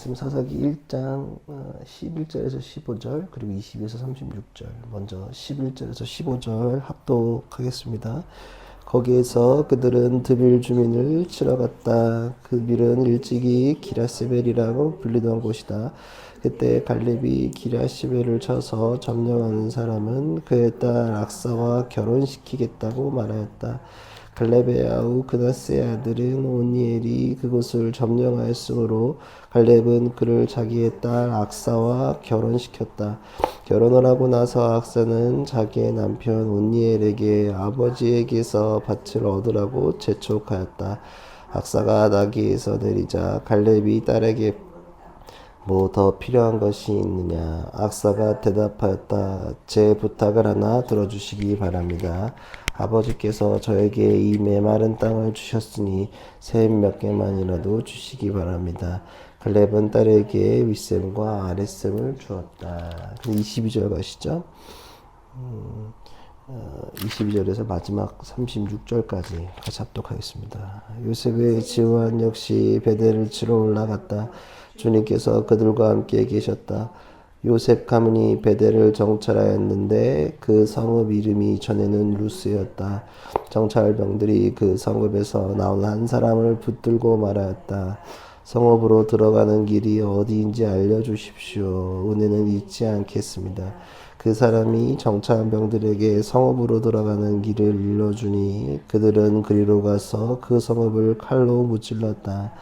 사사기 1장 11절에서 15절 그리고 20에서 36절 먼저 11절에서 15절 합독하겠습니다. 거기에서 그들은 드빌 주민을 치러 갔다. 그 빌은 일찍이 기라세벨이라고 불리던 곳이다. 그때 갈렙이 기라세벨을 쳐서 점령하는 사람은 그의 딸 악사와 결혼시키겠다고 말하였다. 갈렙의 아우 그나스의 아들은 오니엘이 그곳을 점령하였으므로 갈렙은 그를 자기의 딸 악사와 결혼시켰다. 결혼을 하고 나서 악사는 자기의 남편 오니엘에게 아버지에게서 밭을 얻으라고 재촉하였다. 악사가 나귀에서 내리자 갈렙이 딸에게 뭐 더 필요한 것이 있느냐? 악사가 대답하였다. 제 부탁을 하나 들어주시기 바랍니다. 아버지께서 저에게 이 메마른 땅을 주셨으니 샘 몇 개만이라도 주시기 바랍니다. 갈렙은 딸에게 윗샘과 아랫샘을 주었다. 22절 가시죠. 22절에서 마지막 36절까지 같이 합독하겠습니다. 요셉의 지원 역시 베델을 치러 올라갔다. 주님께서 그들과 함께 계셨다. 요셉 가문이 베델을 정찰하였는데 그 성읍 이름이 전에는 루스였다. 정찰병들이 그 성읍에서 나온 한 사람을 붙들고 말하였다. 성읍으로 들어가는 길이 어디인지 알려주십시오. 은혜는 잊지 않겠습니다. 그 사람이 정찰병들에게 성읍으로 들어가는 길을 일러주니 그들은 그리로 가서 그 성읍을 칼로 무찔렀다.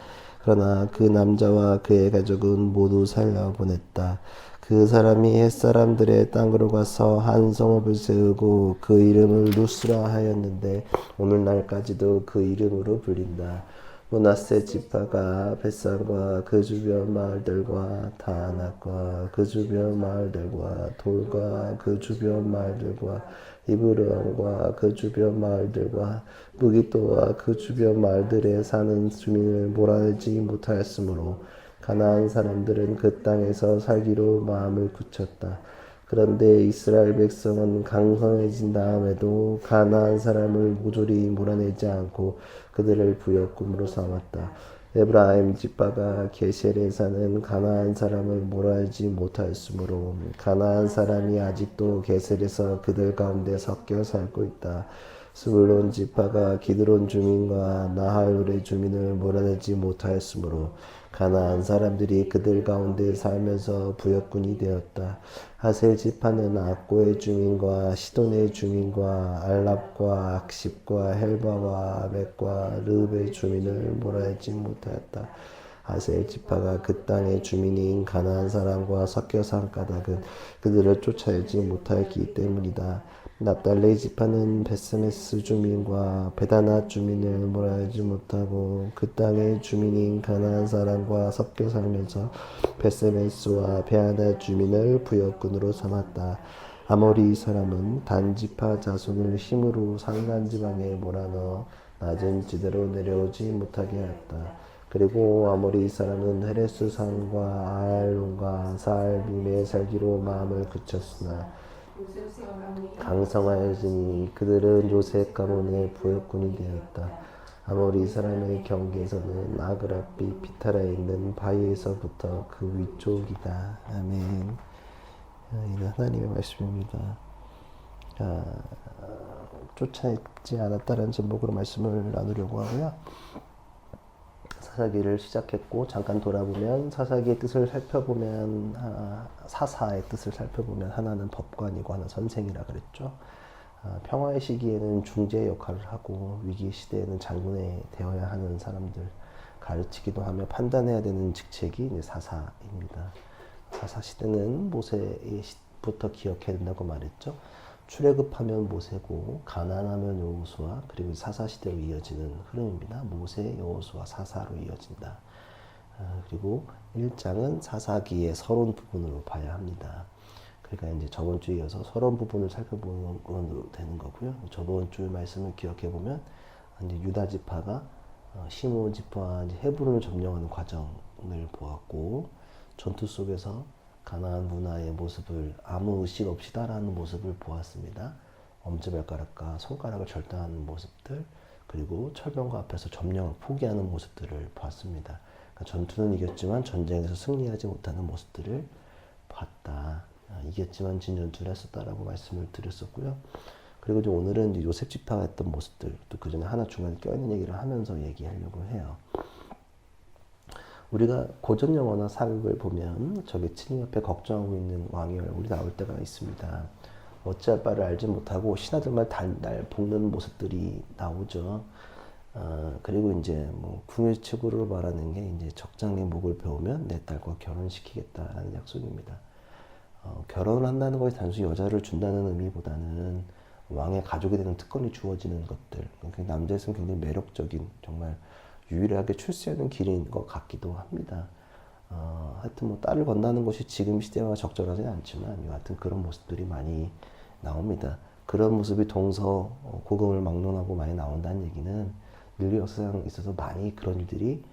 그러나 그 남자와 그의 가족은 모두 살려보냈다. 그 사람이 햇사람들의 땅으로 가서 한 성읍을 세우고 그 이름을 루스라 하였는데 오늘날까지도 그 이름으로 불린다. 므낫세 지파가 벳산과 그 주변 마을들과 다낙과 그 주변 마을들과 돌과 그 주변 마을들과 이브르온과 그 주변 마을들과 무기또와 그 주변 마을들에 사는 주민을 몰아내지 못하였으므로 가나안 사람들은 그 땅에서 살기로 마음을 굳혔다. 그런데 이스라엘 백성은 강성해진 다음에도 가나안 사람을 모조리 몰아내지 않고 그들을 부역금으로 삼았다. 에브라임 지파가 게셀에 사는 가나안 사람을 몰아내지 못하였으므로 가나안 사람이 아직도 게셀에서 그들 가운데 섞여 살고 있다. 스불론 지파가 기드론 주민과 나하율의 주민을 몰아내지 못하였으므로 가나안 사람들이 그들 가운데 살면서 부역군이 되었다. 아셀 지파는 악고의 주민과 시돈의 주민과 알랍과 악십과 헬바와 아벡과 르읍의 주민을 몰아내지 못하였다. 아셀 지파가 그 땅의 주민인 가나안 사람과 섞여 산 까닭은 그들을 쫓아내지 못하였기 때문이다. 납달리 지파는 베스메스 주민과 베다낫 주민을 몰아내지 못하고 그 땅의 주민인 가나안 사람과 섞여 살면서 베스메스와 베아낫 주민을 부역군으로 삼았다. 아모리 사람은 단 지파 자손을 힘으로 산간 지방에 몰아넣어 낮은 지대로 내려오지 못하게 하였다. 그리고 아모리 사람은 헤레스 산과 아알론과 사알빔에 살기로 마음을 굳혔으나 강성하여지니 그들은 요셉 가문의 부역군이 되었다. 아모리 사람의 경계에서는 아그라비 피타라에 있는 바위에서부터 그 위쪽이다. 아멘. 이는 하나님의 말씀입니다. 쫓아내지 않았다는 제목으로 말씀을 나누려고 하고요. 사사기를 시작했고 잠깐 돌아보면 사사기의 뜻을 살펴보면 사사의 뜻을 살펴보면 하나는 법관이고 하나는 선생이라 그랬죠. 평화의 시기에는 중재 역할을 하고 위기 시대에는 장군이 되어야 하는 사람들 가르치기도 하며 판단해야 되는 직책이 이제 사사입니다. 사사 시대는 모세부터 기억해야 된다고 말했죠. 출애굽하면 모세고 가나안하면 여호수아 그리고 사사 시대로 이어지는 흐름입니다. 모세, 여호수아, 사사로 이어진다. 그리고 1장은 사사기의 서론 부분으로 봐야 합니다. 그러니까 이제 저번 주에 이어서 서론 부분을 살펴보는 건 되는 거고요. 저번 주 말씀을 기억해 보면 이제 유다 지파가 시므온 지파와 헤브론을 점령하는 과정을 보았고 전투 속에서 가나안 문화의 모습을 아무 의식 없이 따라하는 모습을 보았습니다. 엄지발가락과 손가락을 절단하는 모습들 그리고 철병과 앞에서 점령을 포기하는 모습들을 보았습니다. 그러니까 전투는 이겼지만 전쟁에서 승리하지 못하는 모습들을 봤다. 이겼지만 진전투를 했었다라고 말씀을 드렸었고요. 그리고 이제 오늘은 이제 요셉 지파가 했던 모습들, 또 그 전에 하나 중간에 껴있는 얘기를 하면서 얘기하려고 해요. 우리가 고전 영화나 사극을 보면 적의 친히 옆에 걱정하고 있는 왕의 얼굴이 나올 때가 있습니다. 어찌할 바를 알지 못하고 신하들만 날 볶는 모습들이 나오죠. 그리고 이제 뭐 궁예책으로 말하는 게 이제 적장의 목을 베우면 내 딸과 결혼시키겠다라는 약속입니다. 결혼을 한다는 것이 단순히 여자를 준다는 의미보다는 왕의 가족이 되는 특권이 주어지는 것들, 남자에서는 굉장히 매력적인, 정말 유일하게 출세하는 길인 것 같기도 합니다. 하여튼 뭐 딸을 건다는 것이 지금 시대와 적절하지는 않지만 여하튼 그런 모습들이 많이 나옵니다. 그런 모습이 동서 고금을 막론하고 많이 나온다는 얘기는 인류 역사상 있어서 많이 그런 일들이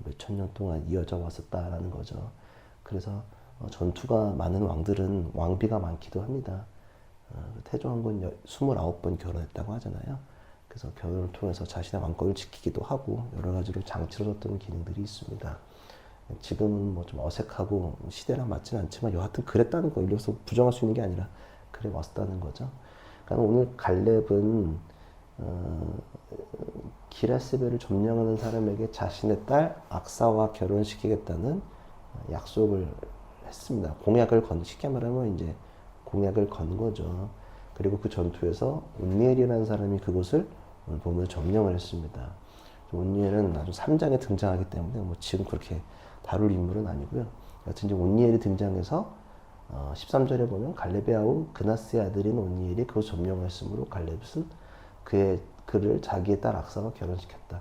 몇천 년 동안 이어져 왔었다라는 거죠. 그래서 전투가 많은 왕들은 왕비가 많기도 합니다. 태조왕건 29번 결혼했다고 하잖아요. 그래서 결혼을 통해서 자신의 왕권을 지키기도 하고 여러 가지로 장치로 뒀던 기능들이 있습니다. 지금은 뭐 좀 어색하고 시대랑 맞지는 않지만 여하튼 그랬다는 거, 일로서 부정할 수 있는 게 아니라 그래 왔다는 거죠. 그러니까 오늘 갈렙은 기라스베를 점령하는 사람에게 자신의 딸 악사와 결혼시키겠다는 약속을 했습니다. 쉽게 말하면 이제 공약을 건 거죠. 그리고 그 전투에서 온니엘이라는 사람이 그곳을 오늘 보면 점령을 했습니다. 온니엘은 아주 3장에 등장하기 때문에 뭐 지금 그렇게 다룰 인물은 아니고요. 여튼 이제 온니엘이 등장해서 13절에 보면 갈렙의 아우 그나스의 아들인 온니엘이 그곳 점령을 했으므로 갈렙은 그를 자기의 딸 악사와 결혼시켰다.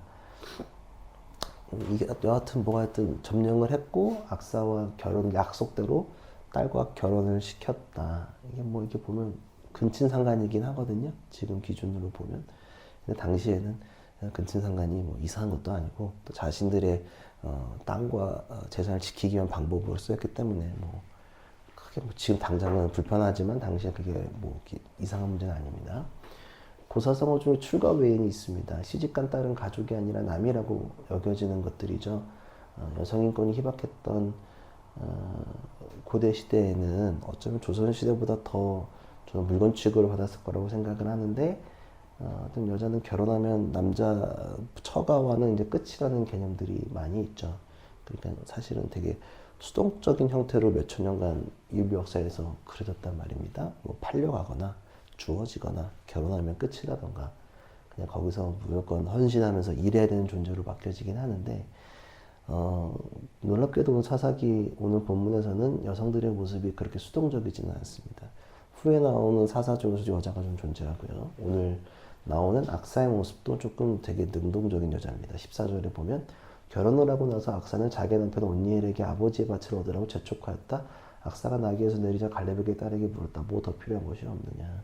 이게 여하튼 뭐가 하여튼 점령을 했고 악사와 결혼 약속대로 딸과 결혼을 시켰다. 이게 뭐 이렇게 보면 근친상간이긴 하거든요. 지금 기준으로 보면. 근데 당시에는 근친상간이 뭐 이상한 것도 아니고 또 자신들의 땅과 재산을 지키기 위한 방법으로 쓰였기 때문에 뭐 크게 뭐 지금 당장은 불편하지만 당시에 그게 뭐 이상한 문제는 아닙니다. 고사성어 중에 출가 외인이 있습니다. 시집간 딸은 가족이 아니라 남이라고 여겨지는 것들이죠. 여성인권이 희박했던 고대 시대에는 어쩌면 조선 시대보다 더 저는 물건 취급을 받았을 거라고 생각을 하는데, 여자는 결혼하면 남자 처가와는 이제 끝이라는 개념들이 많이 있죠. 그러니까 사실은 되게 수동적인 형태로 몇천 년간 인류 역사에서 그려졌단 말입니다. 뭐 팔려가거나 주어지거나 결혼하면 끝이라던가 그냥 거기서 무조건 헌신하면서 일해야 되는 존재로 바뀌어지긴 하는데, 놀랍게도 사사기 오늘 본문에서는 여성들의 모습이 그렇게 수동적이지는 않습니다. 후에 나오는 사사 중에서 여자가 좀 존재하고요. 오늘 나오는 악사의 모습도 조금 되게 능동적인 여자입니다. 14절에 보면 결혼을 하고 나서 악사는 자기 남편 온니엘에게 아버지의 밭을 얻으라고 재촉하였다. 악사가 나귀에서 내리자 갈렙에게 딸에게 물었다. 뭐 더 필요한 것이 없느냐.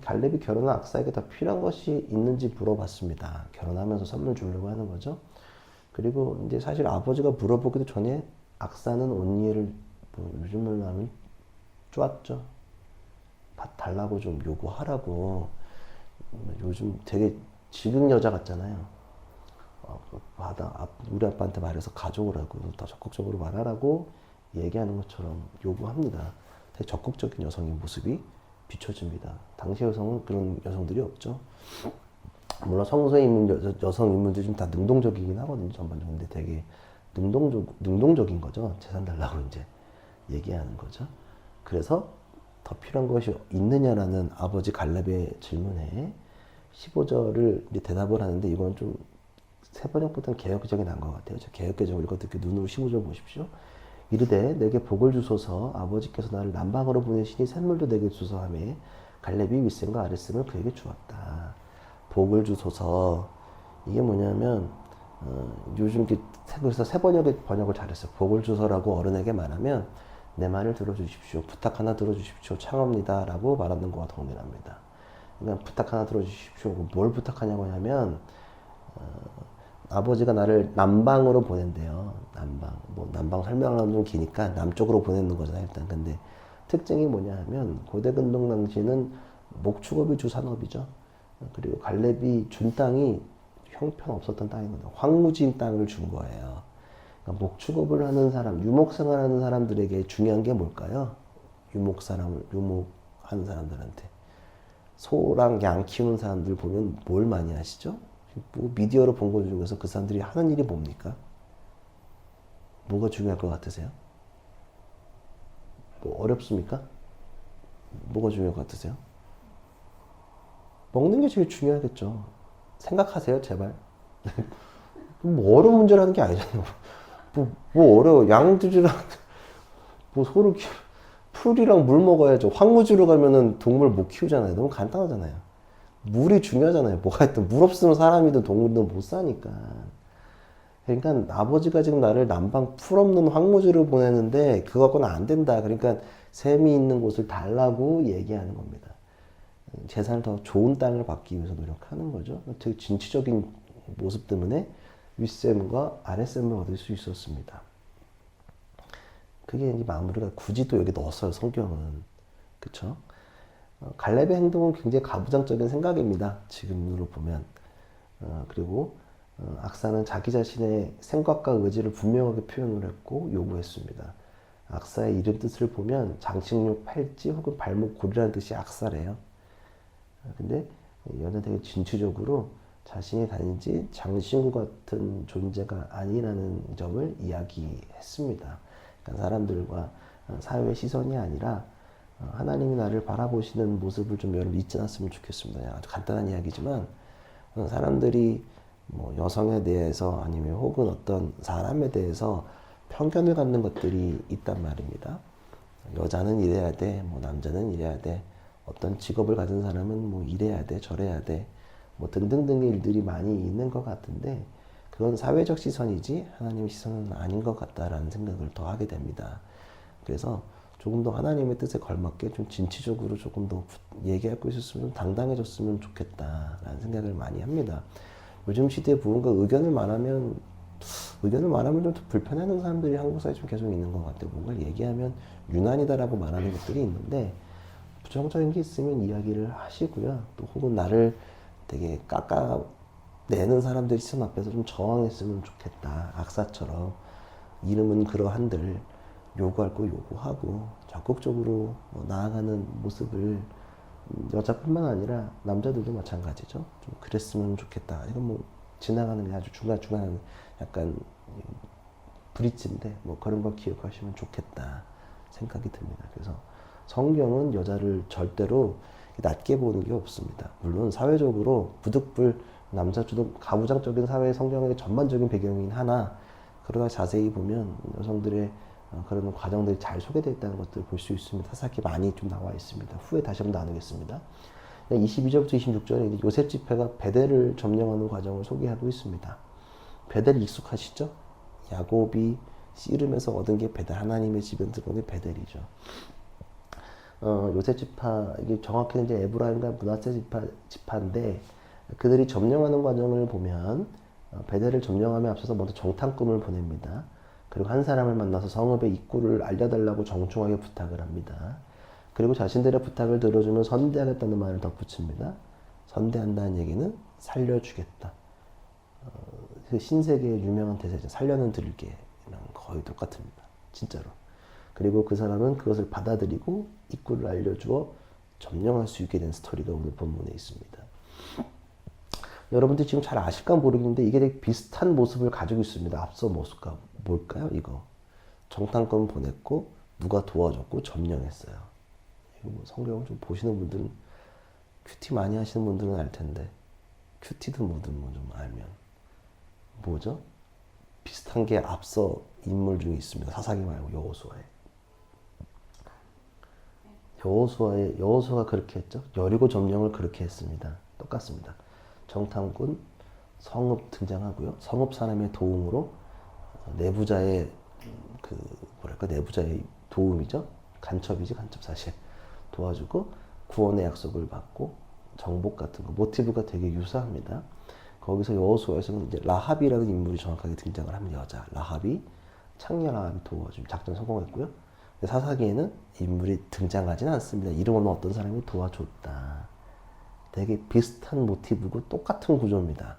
갈렙이 결혼한 악사에게 더 필요한 것이 있는지 물어봤습니다. 결혼하면서 선물 주려고 하는 거죠. 그리고 이제 사실 아버지가 물어보기도 전에 악사는 온니엘을 뭐 요즘 말로 하면 쪼았죠. 밭 달라고 좀 요구하라고. 요즘 되게 지금 여자 같잖아요. 우리 아빠한테 말해서 가져오라고, 더 적극적으로 말하라고 얘기하는 것처럼 요구합니다. 되게 적극적인 여성의 모습이 비춰집니다. 당시 여성은 그런 여성들이 없죠. 물론 성서에 있는 여성 인물들이 좀 다 능동적이긴 하거든요, 전반적으로. 근데 되게 능동적인 거죠. 재산 달라고 이제 얘기하는 거죠. 그래서 더 필요한 것이 있느냐라는 아버지 갈렙의 질문에 15절을 이제 대답을 하는데, 이건 좀 세번역보다는 개역적이 난 것 같아요. 저 개역개정을 읽어듣게 눈으로 15절 보십시오. 이르되 내게 복을 주소서, 아버지께서 나를 남방으로 보내시니 샘물도 내게 주소서 하매 갈렙이 윗셈과 아랫셈을 그에게 주었다. 복을 주소서, 이게 뭐냐면 요즘 그래서 세번역의 번역을 잘했어요. 복을 주소라고 어른에게 말하면 내 말을 들어주십시오, 부탁 하나 들어주십시오, 창업니다 라고 말하는 것과 동일합니다. 그러니까 부탁 하나 들어주십시오. 뭘 부탁하냐고 하냐면 아버지가 나를 남방으로 보낸대요. 남방 설명하면 좀 기니까 남쪽으로 보내는 거잖아요, 일단. 근데 특징이 뭐냐 하면 고대 근동 당시에는 목축업이 주 산업이죠. 그리고 갈렙이 준 땅이 형편없었던 땅이거든요. 황무지인 땅을 준 거예요. 그러니까 목축업을 하는 사람, 유목생활하는 사람들에게 중요한 게 뭘까요? 유목하는 사람들한테. 소랑 양 키우는 사람들 보면 뭘 많이 하시죠? 뭐 미디어로 본 것 중에서 그 사람들이 하는 일이 뭡니까? 뭐가 중요할 것 같으세요? 뭐 어렵습니까? 뭐가 중요할 것 같으세요? 먹는 게 제일 중요하겠죠. 생각하세요, 제발. 뭐 어려운 문제라는 게 아니잖아요. 뭐 어려워. 양들이랑 뭐 소를 풀이랑 물 먹어야죠. 황무지로 가면은 동물 못 키우잖아요. 너무 간단하잖아요. 물이 중요하잖아요. 뭐가 있든 물 없으면 사람이든 동물이든 못 사니까. 그러니까 아버지가 지금 나를 남방 풀 없는 황무지로 보내는데 그거 갖고는 안 된다. 그러니까 샘이 있는 곳을 달라고 얘기하는 겁니다. 재산을 더 좋은 땅을 받기 위해서 노력하는 거죠. 되게 진취적인 모습 때문에 윗셈과 아랫셈을 얻을 수 있었습니다. 그게 이제 마무리가 굳이 또 여기 넣었어요, 성경은. 그쵸? 갈렙의 행동은 굉장히 가부장적인 생각입니다. 지금으로 보면. 그리고 악사는 자기 자신의 생각과 의지를 분명하게 표현을 했고 요구했습니다. 악사의 이름 뜻을 보면 장식용 팔찌 혹은 발목 고리라는 뜻이 악사래요. 근데 얘는 되게 진취적으로 자신이 단지 장신구 같은 존재가 아니라는 점을 이야기했습니다. 그러니까 사람들과 사회의 시선이 아니라 하나님이 나를 바라보시는 모습을 좀 여러분 잊지 않았으면 좋겠습니다. 아주 간단한 이야기지만 사람들이 뭐 여성에 대해서 아니면 혹은 어떤 사람에 대해서 편견을 갖는 것들이 있단 말입니다. 여자는 이래야 돼, 뭐 남자는 이래야 돼, 어떤 직업을 가진 사람은 뭐 이래야 돼, 저래야 돼, 뭐 등등등의 일들이 많이 있는 것 같은데 그건 사회적 시선이지 하나님의 시선은 아닌 것 같다라는 생각을 더 하게 됩니다. 그래서 조금 더 하나님의 뜻에 걸맞게 좀 진취적으로 조금 더 얘기할 거 있었으면 좀 당당해졌으면 좋겠다라는 생각을 많이 합니다. 요즘 시대에 무언가 의견을 말하면 좀 불편해하는 사람들이 한국 사회에 좀 계속 있는 것 같아요. 뭔가를 얘기하면 유난이다라고 말하는 것들이 있는데 부정적인 게 있으면 이야기를 하시고요. 또 혹은 나를 되게 깎아내는 사람들이 시선 앞에서 좀 저항했으면 좋겠다. 악사처럼 이름은 그러한들 요구할 거 요구하고 적극적으로 나아가는 모습을 여자뿐만 아니라 남자들도 마찬가지죠. 좀 그랬으면 좋겠다. 이건 뭐 지나가는 게 아주 중간중간 약간 브릿지인데 뭐 그런 걸 기억하시면 좋겠다 생각이 듭니다. 그래서 성경은 여자를 절대로 낮게 보는 게 없습니다. 물론 사회적으로 부득불 남자주도 가부장적인 사회의 성경의 전반적인 배경이긴 하나 그러다 자세히 보면 여성들의 그런 과정들이 잘 소개되어 있다는 것들을 볼 수 있습니다. 사사기 많이 좀 나와 있습니다. 후에 다시 한번 나누겠습니다. 22절부터 26절에 요셉 지파가 베델을 점령하는 과정을 소개하고 있습니다. 베델 익숙하시죠? 야곱이 씨름에서 얻은 게 베델, 하나님의 집에 들어온 게 베델이죠. 요셉 지파, 이게 정확히는 이제 에브라임과 므낫세 지파인데 그들이 점령하는 과정을 보면 베델을 점령함에 앞서서 먼저 정탐꾼을 보냅니다. 그리고 한 사람을 만나서 성읍의 입구를 알려달라고 정중하게 부탁을 합니다. 그리고 자신들의 부탁을 들어주면 선대하겠다는 말을 덧붙입니다. 선대한다는 얘기는 살려주겠다. 그 신세계의 유명한 대사죠. 살려는 들게랑 거의 똑같습니다. 진짜로. 그리고 그 사람은 그것을 받아들이고 입구를 알려주어 점령할 수 있게 된 스토리가 오늘 본문에 있습니다. 여러분들 지금 잘 아실까 모르겠는데 이게 되게 비슷한 모습을 가지고 있습니다. 앞서 모습과 뭘까요? 이거 정탐꾼 보냈고 누가 도와줬고 점령했어요. 이거 뭐 성경을 좀 보시는 분들은 큐티 많이 하시는 분들은 알 텐데 큐티든 뭐든 뭐 좀 알면 뭐죠? 비슷한 게 앞서 인물 중에 있습니다. 사사기 말고 여호수아에. 여호수아가 그렇게 했죠. 여리고 점령을 그렇게 했습니다. 똑같습니다. 정탐꾼, 성읍 등장하고요. 성읍 사람의 도움으로 내부자의 내부자의 도움이죠. 간첩 사실 도와주고 구원의 약속을 받고 정복 같은 거 모티브가 되게 유사합니다. 거기서 여호수아에서는 이제 라합이라는 인물이 정확하게 등장을 합니다. 여자 라합이 창녀 라합이 도와주면 작전 성공했고요. 사사기에는 인물이 등장하지는 않습니다. 이름 없는 어떤 사람이 도와줬다. 되게 비슷한 모티브고 똑같은 구조입니다.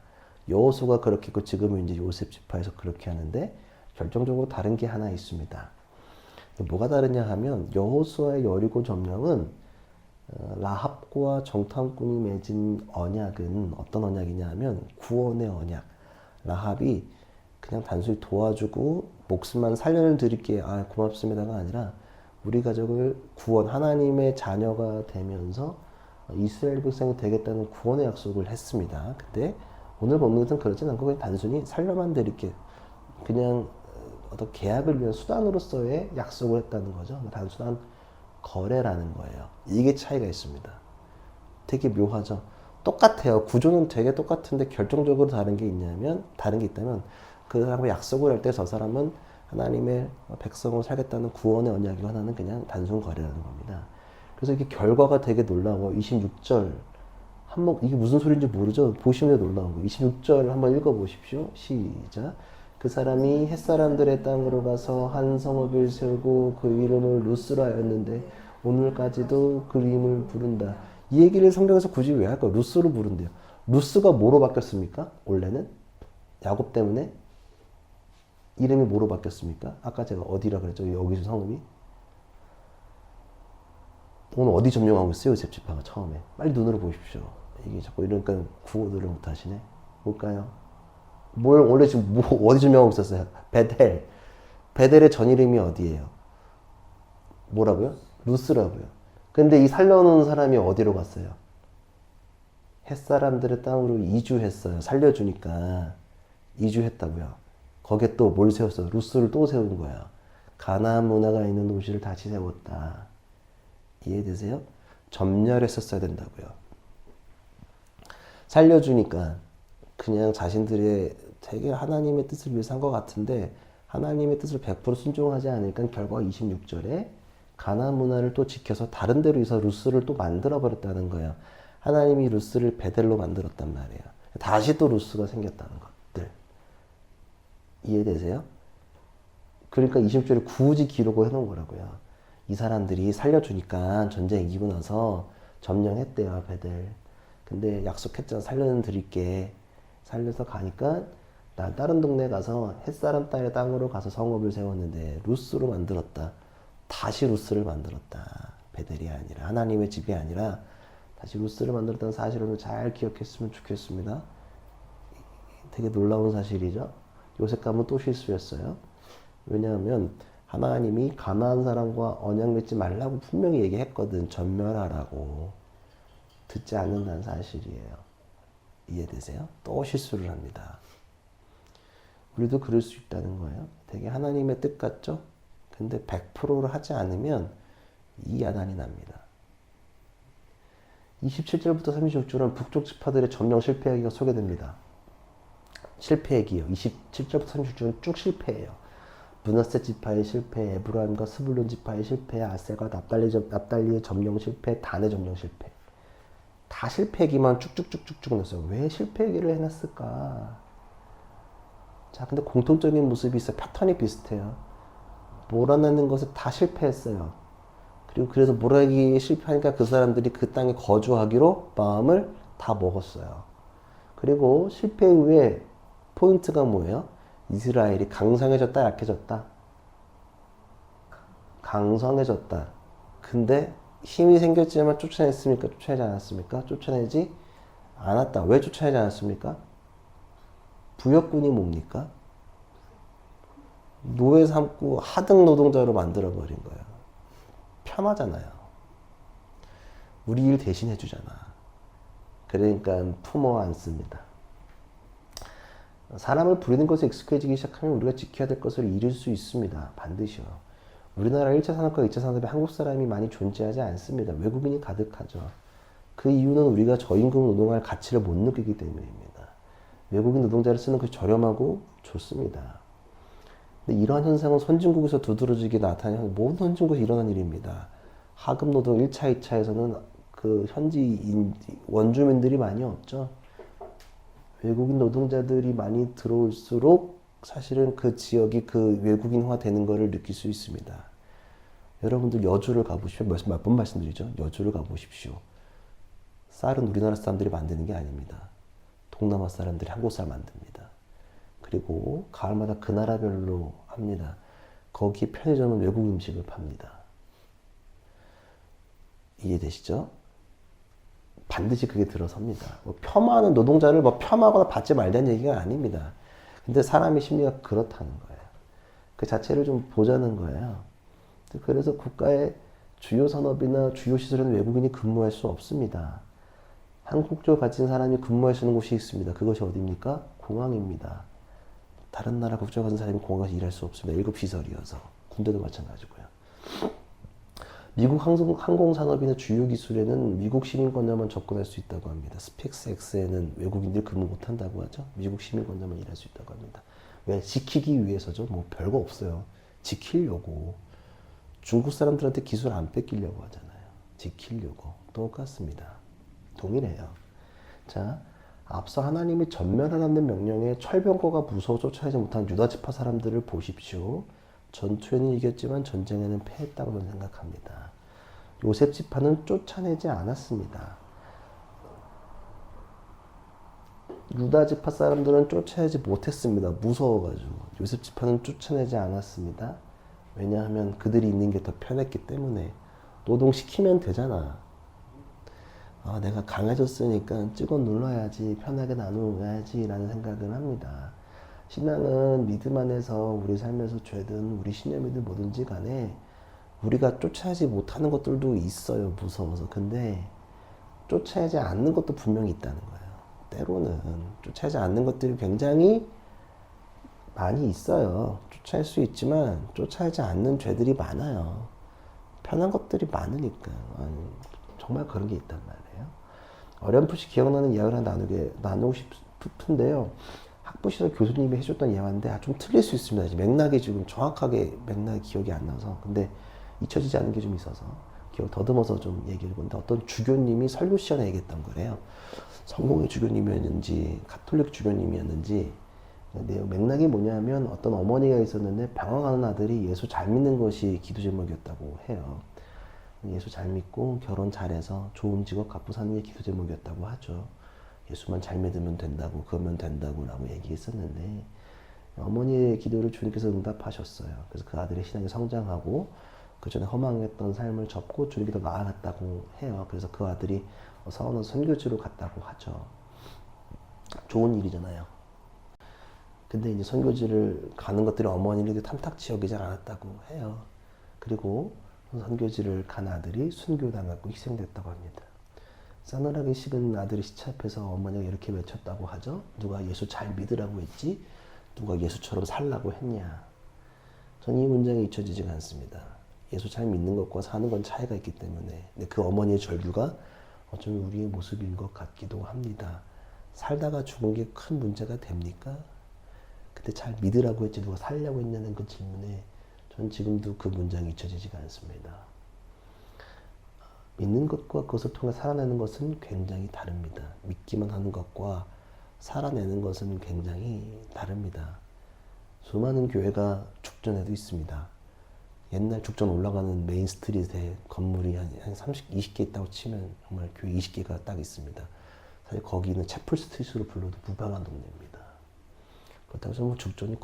여호수아가 그렇게 했고 지금은 이제 요셉 지파에서 그렇게 하는데 결정적으로 다른 게 하나 있습니다. 뭐가 다르냐 하면 여호수아의 여리고 점령은 라합과 정탐꾼이 맺은 언약은 어떤 언약이냐 하면 구원의 언약. 라합이 그냥 단순히 도와주고 목숨만 살려드릴게 아 고맙습니다가 아니라 우리 가족을 구원 하나님의 자녀가 되면서 이스라엘 백성이 되겠다는 구원의 약속을 했습니다. 근데 오늘 본문 것은 그렇진 않고 그냥 단순히 살려만 드릴게 그냥 어떤 계약을 위한 수단으로서의 약속을 했다는 거죠. 단순한 거래라는 거예요. 이게 차이가 있습니다. 되게 묘하죠. 똑같아요. 구조는 되게 똑같은데 결정적으로 다른 게 있냐면 다른 게 있다면 그 사람과 약속을 할 때 저 사람은 하나님의 백성으로 살겠다는 구원의 언약이고 하나는 그냥 단순 거래라는 겁니다. 그래서 이게 결과가 되게 놀라워. 26절 한번 이게 무슨 소리인지 모르죠. 보시면 놀라운 거. 26절 한번 읽어보십시오. 시작. 그 사람이 햇사람들의 땅으로 가서 한 성읍을 세우고 그 이름을 루스라 하였는데 오늘까지도 그 이름을 부른다. 이 얘기를 성경에서 굳이 왜 할까요? 루스로 부른대요. 루스가 뭐로 바뀌었습니까? 원래는 야곱 때문에 이름이 뭐로 바뀌었습니까? 아까 제가 어디라 그랬죠? 여기서 성읍이 오늘 어디 점령하고 있어요? 요셉 지파가 처음에 빨리 눈으로 보십시오. 이게 자꾸 이러니까 구호들을 못 하시네. 뭘까요? 뭘 원래 지금 뭐 어디 점령하고 있었어요? 베델. 베델의 전 이름이 어디예요? 뭐라고요? 루스라고요. 근데 이 살려놓은 사람이 어디로 갔어요? 햇사람들의 땅으로 이주했어요. 살려주니까 이주했다고요. 거기에 또 뭘 세웠어? 루스를 또 세운 거야. 가나안 문화가 있는 도시를 다시 세웠다. 이해되세요? 점멸했었어야 된다고요. 살려주니까 그냥 자신들의 되게 하나님의 뜻을 위해서 한 것 같은데 하나님의 뜻을 100% 순종하지 않으니까 결과가 26절에 가나안 문화를 또 지켜서 다른 데로 이서 루스를 또 만들어 버렸다는 거예요. 하나님이 루스를 베델로 만들었단 말이에요. 다시 또 루스가 생겼다는 것들. 이해되세요? 그러니까 26절에 굳이 기록을 해놓은 거라고요. 이 사람들이 살려주니까 전쟁 이기고 나서 점령했대요, 베델. 근데 약속했잖아. 살려는 드릴게. 살려서 가니까 난 다른 동네 가서 햇사람 딸의 땅으로 가서 성읍을 세웠는데 루스로 만들었다. 다시 루스를 만들었다. 베델이 아니라 하나님의 집이 아니라 다시 루스를 만들었다는 사실을 잘 기억했으면 좋겠습니다. 되게 놀라운 사실이죠. 요셉 가문 또 실수였어요. 왜냐하면 하나님이 가나안 사람과 언약 맺지 말라고 분명히 얘기했거든. 전멸하라고. 듣지 않는다는 사실이에요. 이해되세요? 또 실수를 합니다. 우리도 그럴 수 있다는 거예요. 되게 하나님의 뜻 같죠? 근데 100%를 하지 않으면 이 야단이 납니다. 27절부터 36절은 북쪽 지파들의 점령 실패하기가 소개됩니다. 실패얘기요. 27절부터 36절은 쭉 실패예요. 므낫세 지파의 실패, 에브라임과 스불론 지파의 실패, 아셀과 납달리의 점령 실패, 단의 점령 실패. 다 실패 얘기만 쭉쭉쭉쭉쭉 넣었어요. 왜 실패 얘기를 해놨을까? 자, 근데 공통적인 모습이 있어요. 패턴이 비슷해요. 몰아내는 것에 다 실패했어요. 그리고 그래서 몰아내기 실패하니까 그 사람들이 그 땅에 거주하기로 마음을 다 먹었어요. 그리고 실패 후에 포인트가 뭐예요? 이스라엘이 강성해졌다, 약해졌다? 강성해졌다. 근데 힘이 생겼지만 쫓아냈습니까? 쫓아내지 않았습니까? 쫓아내지 않았다. 왜 쫓아내지 않았습니까? 부역군이 뭡니까? 노예 삼고 하등 노동자로 만들어버린 거예요. 편하잖아요. 우리 일 대신 해주잖아. 그러니까 품어 안습니다. 사람을 부리는 것에 익숙해지기 시작하면 우리가 지켜야 될 것을 잃을 수 있습니다. 반드시요. 우리나라 1차 산업과 2차 산업에 한국 사람이 많이 존재하지 않습니다. 외국인이 가득하죠. 그 이유는 우리가 저임금 노동할 가치를 못 느끼기 때문입니다. 외국인 노동자를 쓰는 것이 저렴하고 좋습니다. 근데 이러한 현상은 선진국에서 두드러지게 나타나는 모든 선진국에서 일어난 일입니다. 하급 노동 1차, 2차에서는 그 현지 원주민들이 많이 없죠. 외국인 노동자들이 많이 들어올수록 사실은 그 지역이 그 외국인화 되는 것을 느낄 수 있습니다. 여러분들 여주를 가보십시오. 몇 번 말씀드리죠. 여주를 가보십시오. 쌀은 우리나라 사람들이 만드는 게 아닙니다. 동남아 사람들이 한국 쌀 만듭니다. 그리고 가을마다 그 나라별로 합니다. 거기 편의점은 외국 음식을 팝니다. 이해되시죠? 반드시 그게 들어섭니다. 뭐 폄하하는 노동자를 뭐 폄하하거나 받지 말자는 얘기가 아닙니다. 근데 사람의 심리가 그렇다는 거예요. 그 자체를 좀 보자는 거예요. 그래서 국가의 주요 산업이나 주요 시설에는 외국인이 근무할 수 없습니다. 한국 국적을 가진 사람이 근무할 수 있는 곳이 있습니다. 그것이 어디입니까? 공항입니다. 다른 나라 국적을 가진 사람이 공항에서 일할 수 없습니다. 1급 시설이어서. 군대도 마찬가지고요. 미국 항공산업이나 주요 기술에는 미국 시민권자만 접근할 수 있다고 합니다. 스펙스X에는 외국인들 근무 못한다고 하죠. 미국 시민권자만 일할 수 있다고 합니다. 왜? 지키기 위해서죠. 뭐 별거 없어요. 지키려고. 중국 사람들한테 기술 안 뺏기려고 하잖아요. 지키려고. 똑같습니다. 동일해요. 자, 앞서 하나님이 전멸하라는 명령에 철병거가 무서워 쫓아내지 못한 유다지파 사람들을 보십시오. 전투에는 이겼지만 전쟁에는 패했다고 생각합니다. 요셉 지파는 쫓아내지 않았습니다. 유다 지파 사람들은 쫓아내지 못했습니다. 무서워가지고. 요셉 지파는 쫓아내지 않았습니다. 왜냐하면 그들이 있는 게 더 편했기 때문에. 노동시키면 되잖아. 아, 내가 강해졌으니까 찍어 눌러야지, 편하게 나누어야지 라는 생각을 합니다. 신앙은 믿음 안에서 우리 삶에서 죄든 우리 신념이든 뭐든지 간에 우리가 쫓아야지 못하는 것들도 있어요. 무서워서. 근데 쫓아야지 않는 것도 분명히 있다는 거예요. 때로는 쫓아야지 않는 것들이 굉장히 많이 있어요. 쫓아야 수 있지만 쫓아야지 않는 죄들이 많아요. 편한 것들이 많으니까. 아니, 정말 그런 게 있단 말이에요. 어렴풋이 기억나는 이야기를 하나 나누고 싶은데요. 학부시절 교수님이 해줬던 예화인데 좀 틀릴 수 있습니다. 맥락이 지금 정확하게 맥락이 기억이 안 나서. 근데 잊혀지지 않는 게 좀 있어서 기억 더듬어서 좀 얘기를 해보는데, 어떤 주교님이 설교 시간에 얘기했던 거래요. 성공의 주교님이었는지 가톨릭 주교님이었는지. 내용 맥락이 뭐냐면, 어떤 어머니가 있었는데 방황하는 아들이 예수 잘 믿는 것이 기도 제목이었다고 해요. 예수 잘 믿고 결혼 잘해서 좋은 직업 갖고 사는 게 기도 제목이었다고 하죠. 예수만 잘 믿으면 된다고, 그러면 된다고 라고 얘기했었는데, 어머니의 기도를 주님께서 응답하셨어요. 그래서 그 아들의 신앙이 성장하고 그 전에 허망했던 삶을 접고 주님께 더 나아갔다고 해요. 그래서 그 아들이 서원원 선교지로 갔다고 하죠. 좋은 일이잖아요. 근데 이제 선교지를 가는 것들이 어머니를 탐탁치 여기지 않았다고 해요. 그리고 선교지를 간 아들이 순교당하고 희생됐다고 합니다. 싸늘하게 식은 아들이 시체 앞에서 어머니가 이렇게 외쳤다고 하죠. 누가 예수 잘 믿으라고 했지? 누가 예수처럼 살라고 했냐? 전 이 문장이 잊혀지지가 않습니다. 예수 잘 믿는 것과 사는 건 차이가 있기 때문에. 근데 그 어머니의 절규가 어쩌면 우리의 모습인 것 같기도 합니다. 살다가 죽은 게 큰 문제가 됩니까? 근데 잘 믿으라고 했지 누가 살려고 했냐는 그 질문에 전 지금도 그 문장이 잊혀지지가 않습니다. 믿는 것과 그것을 통해 살아내는 것은 굉장히 다릅니다. 믿기만 하는 것과 살아내는 것은 굉장히 다릅니다. 수많은 교회가 죽전에도 있습니다. 옛날 죽전 올라가는 메인 스트릿에 건물이 한 30, 20개 있다고 치면 정말 교회 20개가 딱 있습니다. 사실 거기는 채플 스트릿으로 불러도 무방한 동네입니다. 그렇다고 해서 뭐 죽전이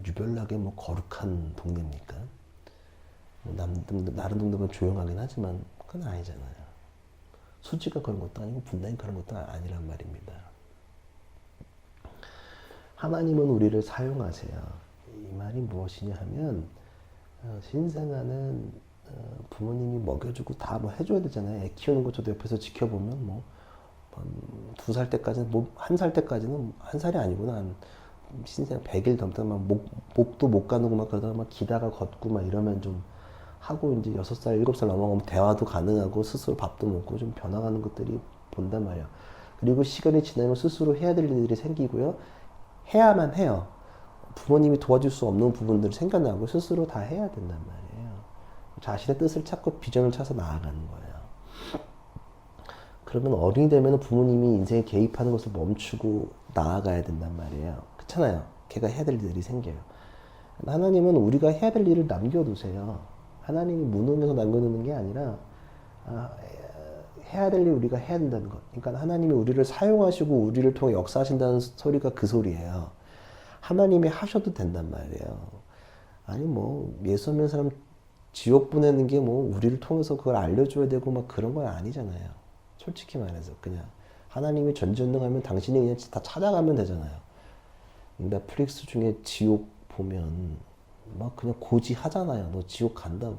유별나게 뭐 거룩한 동네입니까? 뭐 다른 동네보다 조용하긴 하지만 그건 아니잖아요. 수지가 그런 것도 아니고 분단이 그런 것도 아니란 말입니다. 하나님은 우리를 사용하세요. 이 말이 무엇이냐 하면, 신생아는 부모님이 먹여주고 다 뭐 해줘야 되잖아요. 애 키우는 거 저도 옆에서 지켜보면 뭐 2살 때까지는, 뭐 1살 때까지는, 1살이 아니구나, 한 신생 100일 넘다 막 목도 못 가누고 막 그러다가 막 기다가 걷고 막 이러면 좀 하고, 이제 6살, 7살 넘어가면 대화도 가능하고 스스로 밥도 먹고 좀 변화가는 것들이 본단 말이야. 그리고 시간이 지나면 스스로 해야 될 일들이 생기고요. 해야만 해요. 부모님이 도와줄 수 없는 부분들이 생겨나고 스스로 다 해야 된단 말이에요. 자신의 뜻을 찾고 비전을 찾아서 나아가는 거예요. 그러면 어른이 되면 부모님이 인생에 개입하는 것을 멈추고 나아가야 된단 말이에요. 그렇잖아요. 걔가 해야 될 일들이 생겨요. 하나님은 우리가 해야 될 일을 남겨두세요. 하나님이 무능해서 남겨두는 게 아니라 해야 될 일 우리가 해야 된다는 것. 그러니까 하나님이 우리를 사용하시고 우리를 통해 역사하신다는 소리가 그 소리예요. 하나님이 하셔도 된단 말이에요. 아니 뭐 예수 믿는 사람 지옥 보내는 게 뭐 우리를 통해서 그걸 알려줘야 되고 막 그런 건 아니잖아요. 솔직히 말해서 그냥 하나님이 전지전능하면 당신이 그냥 다 찾아가면 되잖아요. 넷플릭스 중에 지옥 보면 막 그냥 고지하잖아요. 너 지옥 간다고.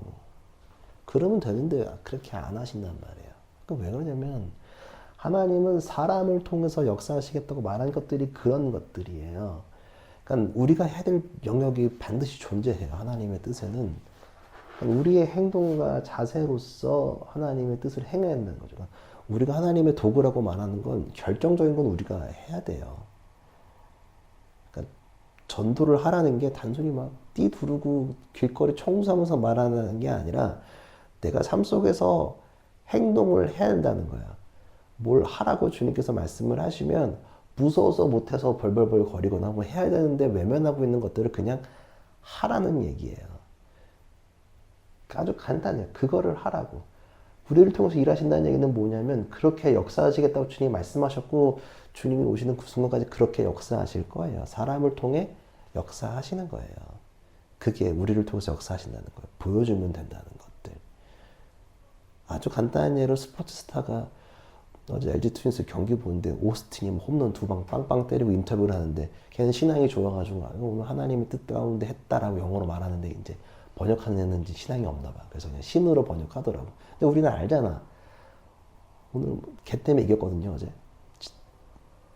그러면 되는데 그렇게 안 하신단 말이에요. 그러니까 왜 그러냐면 하나님은 사람을 통해서 역사하시겠다고 말한 것들이 그런 것들이에요. 그러니까 우리가 해야 될 영역이 반드시 존재해요. 하나님의 뜻에는. 그러니까 우리의 행동과 자세로서 하나님의 뜻을 행해야 된다는 거죠. 그러니까 우리가 하나님의 도구라고 말하는 건 결정적인 건 우리가 해야 돼요. 그러니까 전도를 하라는 게 단순히 막 띠두르고 길거리 청소하면서 말하는 게 아니라 내가 삶 속에서 행동을 해야 된다는 거야. 뭘 하라고 주님께서 말씀을 하시면 무서워서 못해서 벌벌벌 거리거나 뭐 해야 되는데 외면하고 있는 것들을 그냥 하라는 얘기예요. 아주 간단해요. 그거를 하라고. 우리를 통해서 일하신다는 얘기는 뭐냐면 그렇게 역사하시겠다고 주님이 말씀하셨고 주님이 오시는 그 순간까지 그렇게 역사하실 거예요. 사람을 통해 역사하시는 거예요. 그게 우리를 통해서 역사하신다는 거예요. 보여주면 된다는 것들. 아주 간단한 예로 스포츠 스타가 어제 LG 트윈스 경기 보는데 오스틴이 홈런 2방 빵빵 때리고 인터뷰를 하는데 걔는 신앙이 좋아가지고 오늘 하나님의 뜻 가운데 했다라고 영어로 말하는데 이제 번역하는지 신앙이 없나 봐. 그래서 그냥 신으로 번역하더라고. 근데 우리는 알잖아. 오늘 걔 때문에 이겼거든요 어제.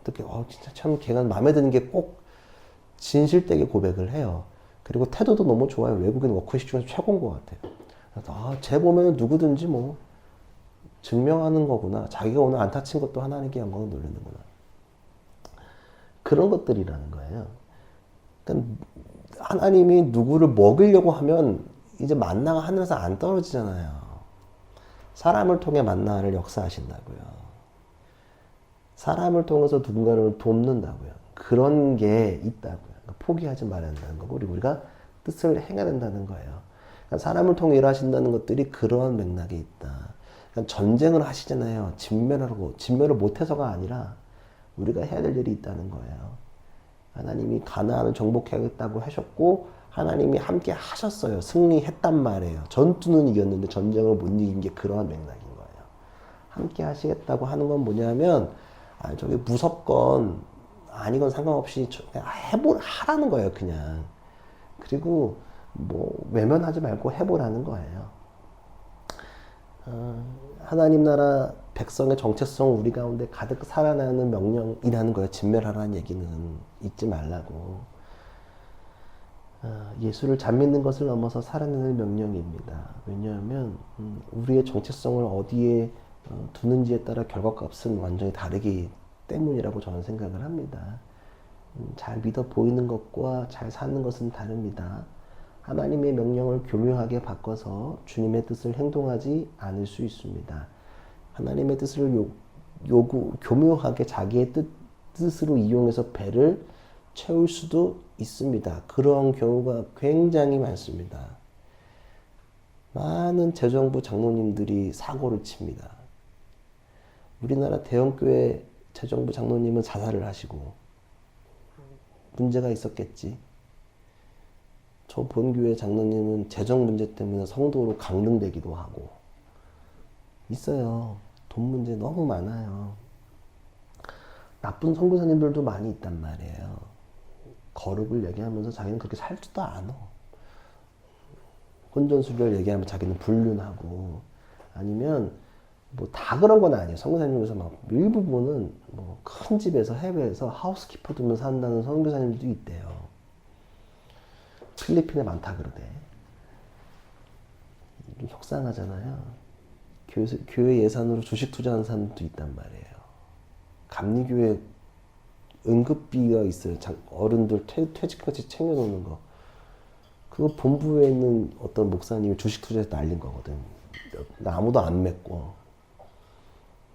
어떻게 진짜 참 걔가 마음에 드는 게 꼭 진실되게 고백을 해요. 그리고 태도도 너무 좋아요. 외국인 워커십 중에서 최고인 것 같아요. 쟤 보면 누구든지 뭐 증명하는 거구나. 자기가 오늘 안타 친 것도 하나님께 영광을 돌리는구나. 그런 것들이라는 거예요. 그러니까 하나님이 누구를 먹이려고 하면 이제 만나가 하늘에서 안 떨어지잖아요. 사람을 통해 만나를 역사하신다고요. 사람을 통해서 누군가를 돕는다고요. 그런 게 있다고요. 그러니까 포기하지 말아야 된다는 거고 우리가 뜻을 행해야 된다는 거예요. 그러니까 사람을 통해 일하신다는 것들이 그런 맥락이 있다. 그러니까 전쟁을 하시잖아요. 진멸을 못해서가 아니라 우리가 해야 될 일이 있다는 거예요. 하나님이 가나안을 정복하겠다고 하셨고 하나님이 함께 하셨어요. 승리했단 말이에요. 전투는 이겼는데 전쟁을 못 이긴 게 그러한 맥락인 거예요. 함께 하시겠다고 하는 건 뭐냐면 저게 무섭건 아니건 상관없이 그냥 하라는 거예요. 그냥. 그리고 뭐 외면하지 말고 해보라는 거예요. 하나님 나라 백성의 정체성을 우리 가운데 가득 살아나는 명령이라는 거예요. 진멸하라는 얘기는 잊지 말라고. 예수를 잘 믿는 것을 넘어서 살아내는 명령입니다. 왜냐하면 우리의 정체성을 어디에 두는지에 따라 결과값은 완전히 다르기 때문이라고 저는 생각을 합니다. 잘 믿어 보이는 것과 잘 사는 것은 다릅니다. 하나님의 명령을 교묘하게 바꿔서 주님의 뜻을 행동하지 않을 수 있습니다. 하나님의 뜻을 교묘하게 자기의 뜻으로 이용해서 배를 채울 수도 있습니다. 그런 경우가 굉장히 많습니다. 많은 재정부 장로님들이 사고를 칩니다. 우리나라 대형교회 재정부 장로님은 자살을 하시고 문제가 있었겠지. 저 본교회 장로님은 재정 문제 때문에 성도로 강등되기도 하고 있어요. 돈 문제 너무 많아요. 나쁜 선교사님들도 많이 있단 말이에요. 거룩을 얘기하면서 자기는 그렇게 살지도 않아. 혼전순결 얘기하면 자기는 불륜하고 아니면 뭐 다 그런 건 아니에요. 선교사님 중에서 막 일부분은 뭐 큰 집에서 해외에서 하우스키퍼 두면서 산다는 선교사님들도 있대요. 필리핀에 많다 그러대. 좀 속상하잖아요. 교회 예산으로 주식 투자하는 사람도 있단 말이에요. 감리교회 응급비가 있어요. 어른들 퇴직같이 챙겨놓는 거. 그거 본부에 있는 어떤 목사님이 주식 투자해서 날린 거거든. 아무도 안 맺고.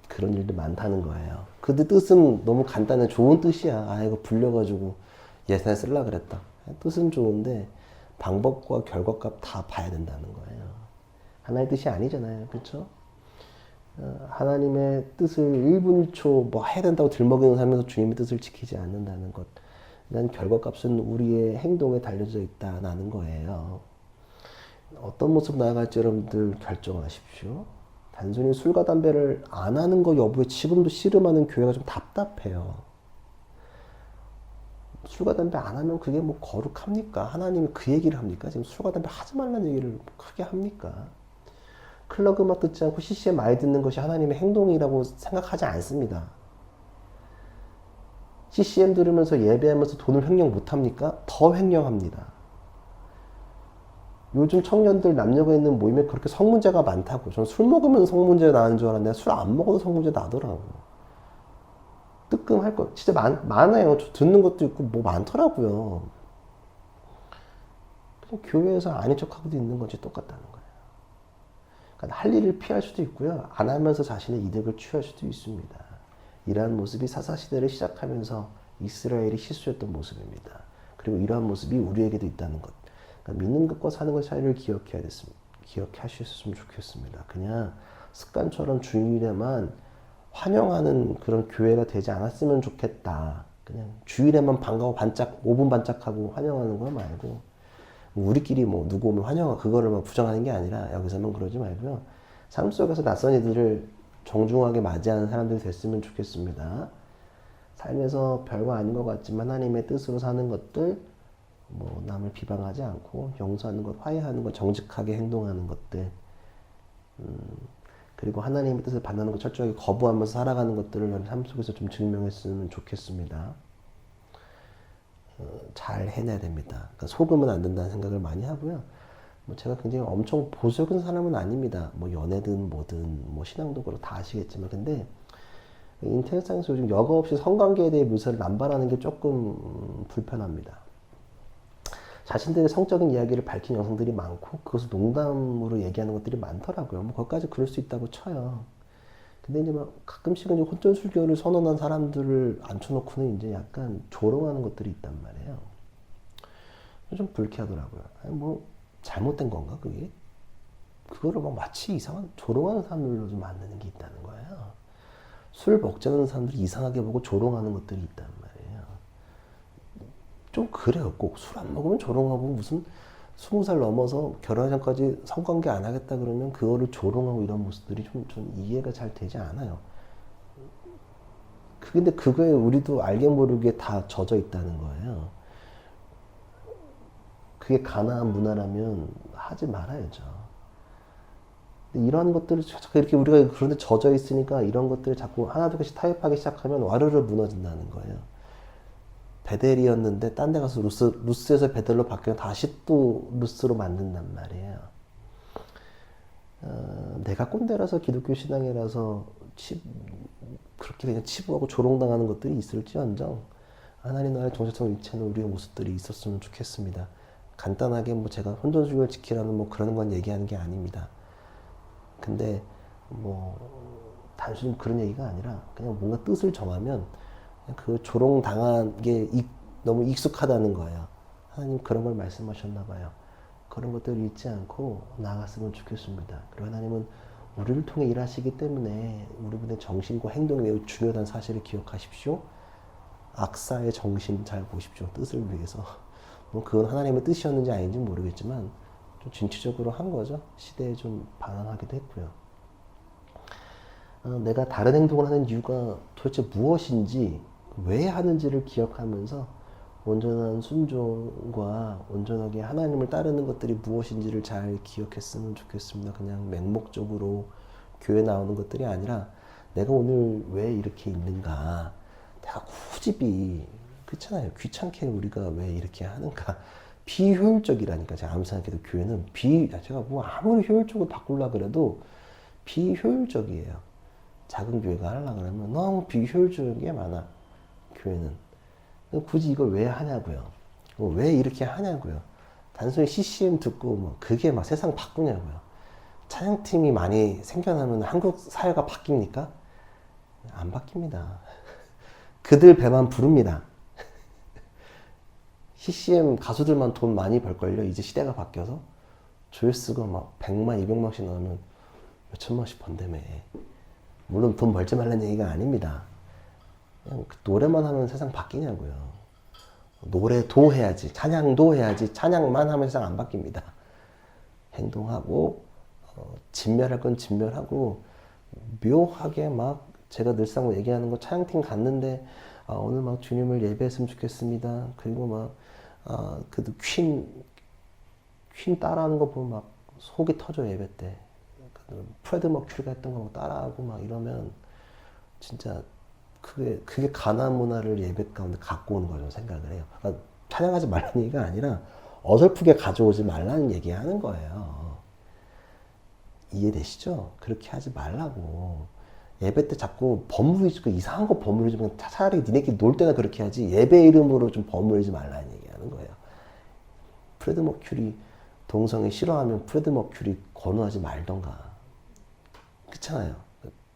그런 일도 많다는 거예요. 그 뜻은 너무 간단해. 좋은 뜻이야. 이거 불려가지고 예산에 쓰려고 그랬다. 뜻은 좋은데 방법과 결과값 다 봐야 된다는 거예요. 하나의 뜻이 아니잖아요. 그렇죠? 하나님의 뜻을 1분 1초 뭐 해야 된다고 들먹이는 삶에서 주님의 뜻을 지키지 않는다는 것. 난 결과값은 우리의 행동에 달려져 있다라는 거예요. 어떤 모습 나아갈지 여러분들 결정하십시오. 단순히 술과 담배를 안 하는 거 여부에 지금도 씨름하는 교회가 좀 답답해요. 술과 담배 안 하면 그게 뭐 거룩합니까? 하나님이 그 얘기를 합니까? 지금 술과 담배 하지 말라는 얘기를 크게 합니까? 클럽 음악 듣지 않고 CCM 많이 듣는 것이 하나님의 행동이라고 생각하지 않습니다. CCM 들으면서 예배하면서 돈을 횡령 못합니까? 더 횡령합니다. 요즘 청년들 남녀가 있는 모임에 그렇게 성문제가 많다고. 저는 술 먹으면 성문제 나는 줄 알았는데 술 안 먹어도 성문제 나더라고요. 뜨끔할 거 진짜 많아요. 저 듣는 것도 있고 뭐 많더라고요. 그냥 교회에서 아닌 척하고도 있는 건지 똑같다는 거예요. 그러니까 할 일을 피할 수도 있고요. 안 하면서 자신의 이득을 취할 수도 있습니다. 이러한 모습이 사사시대를 시작하면서 이스라엘이 실수했던 모습입니다. 그리고 이러한 모습이 우리에게도 있다는 것. 그러니까 믿는 것과 사는 것 차이를 기억하셨으면 좋겠습니다. 그냥 습관처럼 주일에만 환영하는 그런 교회가 되지 않았으면 좋겠다. 그냥 주일에만 반가워 반짝 5분 반짝하고 환영하는 거 말고 우리끼리 뭐 누구 오면 환영하고 그거를 막 부정하는 게 아니라 여기서만 그러지 말고요. 삶 속에서 낯선 이들을 정중하게 맞이하는 사람들이 됐으면 좋겠습니다. 삶에서 별거 아닌 것 같지만 하나님의 뜻으로 사는 것들, 뭐 남을 비방하지 않고 용서하는 것, 화해하는 것, 정직하게 행동하는 것들, 그리고 하나님의 뜻을 받는 것 철저하게 거부하면서 살아가는 것들을 삶 속에서 좀 증명했으면 좋겠습니다. 잘 해내야 됩니다. 그러니까 속으면 안 된다는 생각을 많이 하고요. 뭐 제가 굉장히 엄청 보수적인 사람은 아닙니다. 뭐 연애든 뭐든 뭐 신앙도 그렇고 다 아시겠지만 근데 인터넷상에서 요즘 여과 없이 성관계에 대해 묘사를 남발하는 게 조금 불편합니다. 자신들의 성적인 이야기를 밝힌 여성들이 많고 그것을 농담으로 얘기하는 것들이 많더라고요. 뭐 거기까지 그럴 수 있다고 쳐요. 근데 이제 막 가끔씩은 이제 혼전술교를 선언한 사람들을 앉혀놓고는 이제 약간 조롱하는 것들이 있단 말이에요. 좀 불쾌하더라고요. 아니 뭐 잘못된 건가 그게? 그거를 막 마치 이상한 조롱하는 사람들로 좀 만드는 게 있다는 거예요. 술 먹자는 사람들이 이상하게 보고 조롱하는 것들이 있단 말이에요. 좀 그래요. 꼭 술 안 먹으면 조롱하고 무슨 20살 넘어서 결혼 전까지 성관계 안 하겠다 그러면 그거를 조롱하고 이런 모습들이 좀 이해가 잘 되지 않아요. 근데 그거에 우리도 알게 모르게 다 젖어 있다는 거예요. 그게 가나안 문화라면 하지 말아야죠. 근데 이런 것들을 자꾸 이렇게 우리가 그런데 젖어 있으니까 이런 것들을 자꾸 하나둘씩 타협하기 시작하면 와르르 무너진다는 거예요. 베델이었는데 딴 데 가서 루스에서 베델로 바뀌면 다시 또 루스로 만든단 말이에요. 내가 꼰대라서 기독교 신앙이라서 그렇게 그냥 치부하고 조롱당하는 것들이 있을지언정 하나님 나라의 정체성 일체는 우리의 모습들이 있었으면 좋겠습니다. 간단하게 뭐 제가 혼전수교를 지키라는 뭐 그런 건 얘기하는 게 아닙니다. 근데 뭐 단순히 그런 얘기가 아니라 그냥 뭔가 뜻을 정하면 그 조롱당한 게 너무 익숙하다는 거예요. 하나님 그런 걸 말씀하셨나 봐요. 그런 것들을 잊지 않고 나아갔으면 좋겠습니다. 그리고 하나님은 우리를 통해 일하시기 때문에 우리분의 정신과 행동이 매우 중요하다는 사실을 기억하십시오. 악사의 정신 잘 보십시오. 뜻을 위해서. 뭐 그건 하나님의 뜻이었는지 아닌지 모르겠지만 좀 진취적으로 한 거죠. 시대에 좀 반항하기도 했고요. 내가 다른 행동을 하는 이유가 도대체 무엇인지 왜 하는지를 기억하면서 온전한 순종과 온전하게 하나님을 따르는 것들이 무엇인지를 잘 기억했으면 좋겠습니다. 그냥 맹목적으로 교회 나오는 것들이 아니라 내가 오늘 왜 이렇게 있는가. 내가 굳이 그렇잖아요. 귀찮게 우리가 왜 이렇게 하는가. 비효율적이라니까. 제가 아무리 생각해도 교회는 제가 뭐 아무리 효율적으로 바꾸려고 그래도 비효율적이에요. 작은 교회가 하려고 그러면 너무 비효율적인 게 많아. 교회는. 굳이 이걸 왜 하냐고요. 왜 이렇게 하냐고요. 단순히 CCM 듣고 뭐 그게 막 세상 바꾸냐고요. 찬양팀이 많이 생겨나면 한국 사회가 바뀝니까? 안 바뀝니다. 그들 배만 부릅니다. CCM 가수들만 돈 많이 벌걸요. 이제 시대가 바뀌어서 조회수가 막 100만, 200만씩 나오면 몇천만씩 번다며. 물론 돈 벌지 말라는 얘기가 아닙니다. 그냥 노래만 하면 세상 바뀌냐고요. 노래도 해야지, 찬양도 해야지. 찬양만 하면 세상 안 바뀝니다. 행동하고 진멸할 건 진멸하고 묘하게 막 제가 늘상 얘기하는 거 찬양팀 갔는데 오늘 막 주님을 예배했으면 좋겠습니다. 그리고 막 그래도 퀸 따라하는 거 보면 막 속이 터져 예배 때. 프레드 머큐리가 했던 거 막 따라하고 막 이러면 진짜 그게 가나안 문화를 예배 가운데 갖고 오는 거죠 생각을 해요. 그러니까 찬양하지 말라는 얘기가 아니라 어설프게 가져오지 말라는 얘기하는 거예요. 이해되시죠? 그렇게 하지 말라고. 예배 때 자꾸 버무리지, 이상한 거 버무리지 말고 차라리 니네끼리 놀 때나 그렇게 하지 예배 이름으로 좀 버무리지 말라는 얘기하는 거예요. 프레드 머큐리 동성애 싫어하면 프레드 머큐리 권유하지 말던가. 그렇잖아요.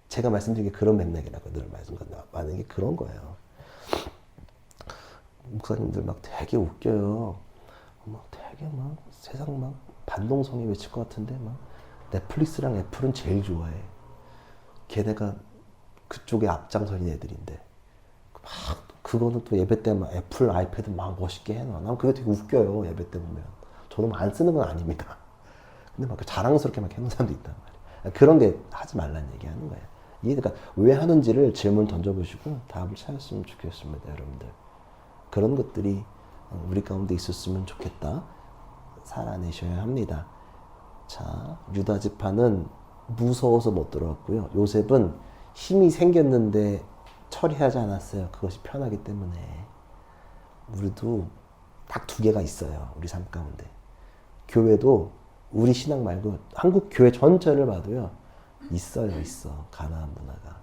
제가 말씀드린 게 그런 맥락이라고 늘 말씀하는 게 그런 거예요. 목사님들 막 되게 웃겨요. 막 되게 막 세상 막 반동성애 외칠 것 같은데 막 넷플릭스랑 애플은 제일 좋아해. 걔네가 그쪽에 앞장서는 애들인데 막 그거는 또 예배 때 막 애플 아이패드 막 멋있게 해놔. 난 그게 되게 웃겨요. 예배 때 보면. 저는 안 쓰는 건 아닙니다. 근데 막 자랑스럽게 막 해놓은 사람도 있단 말이에요. 그런 게 하지 말라는 얘기 하는 거예요. 그러니까 왜 하는지를 질문 던져보시고 답을 찾았으면 좋겠습니다, 여러분들. 그런 것들이 우리 가운데 있었으면 좋겠다. 살아내셔야 합니다. 자, 유다 지파는 무서워서 못 들어왔고요. 요셉은 힘이 생겼는데 처리하지 않았어요. 그것이 편하기 때문에. 우리도 딱 두 개가 있어요. 우리 삶 가운데. 교회도 우리 신앙 말고 한국 교회 전체를 봐도요. 있어. 가나안 문화가.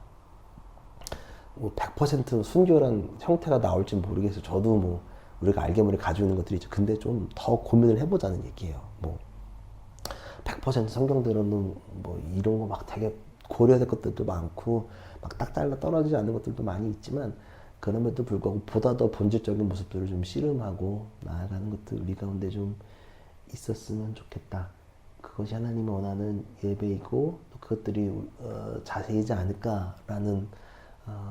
뭐 100% 순결한 형태가 나올지 모르겠어요. 저도 뭐 우리가 알게 모르게 가지고 있는 것들이 있죠. 근데 좀 더 고민을 해보자는 얘기예요. 뭐 100% 성경대로는 뭐 이런 거 막 되게 고려해야 될 것들도 많고 막 딱 잘라 떨어지지 않는 것들도 많이 있지만 그럼에도 불구하고 보다 더 본질적인 모습들을 좀 씨름하고 나아가는 것들 우리 가운데 좀 있었으면 좋겠다. 그것이 하나님이 원하는 예배이고 또 그것들이 자세이지 않을까라는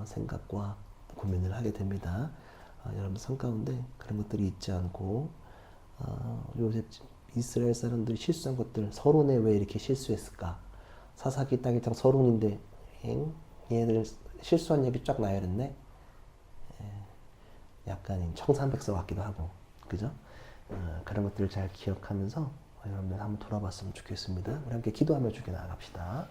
생각과 고민을 하게 됩니다. 여러분 삶 가운데 그런 것들이 있지 않고 요셉 이스라엘 사람들이 실수한 것들 서론에 왜 이렇게 실수했을까? 사사기 딱 1장 서론인데 얘네들 실수한 얘기 쫙 나열했네. 약간 청산백서 같기도 하고 그죠? 그런 것들을 잘 기억하면서 여러분들 한번 돌아봤으면 좋겠습니다. 우리 함께 기도하며 주께 나아갑시다.